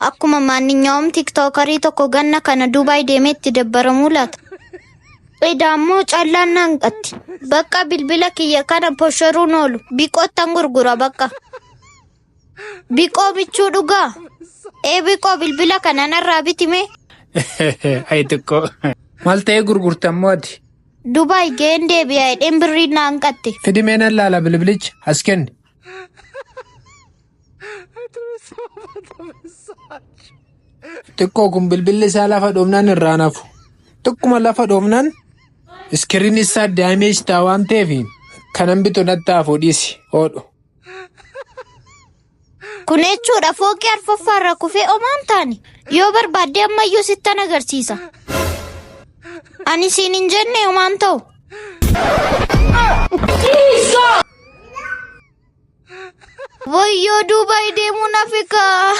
akkuma maanninyawum tiktokarii tokko ganna kana Dubai deemeetti dabbaramuu laata. Idammoo callaan hanqatti. Bakka bilbila kiyya kana poshoruun oolu biqoottan gurgura bakka. Biqoo bichuu dhugaa. Biqoo bilbila kana narraa bitime. Ay xiqqoo. Maal ta'ee gurgurtammoo ati? Dubai ga'een deebi'aa hidheen birriin na hanqatte. Fidimeen allaala bilbilicha as kenni. Xiqqoo kun bilbilli isaa lafa dhoofnaan irraa nafu. Xiqquma lafa dhoofnaan iskiriin isaa daameej ta'a waan ta'eef kanan bitu natti hafu dhiisi oodhu. Kun jechuudha fooqii arfaffaarra kufee omaan taane yoo barbaadde ammayyuu sittan agarsiisa. Ani siin hin jenne omaan ta'u. Wayyoo Dubai deemuun Afrikaa.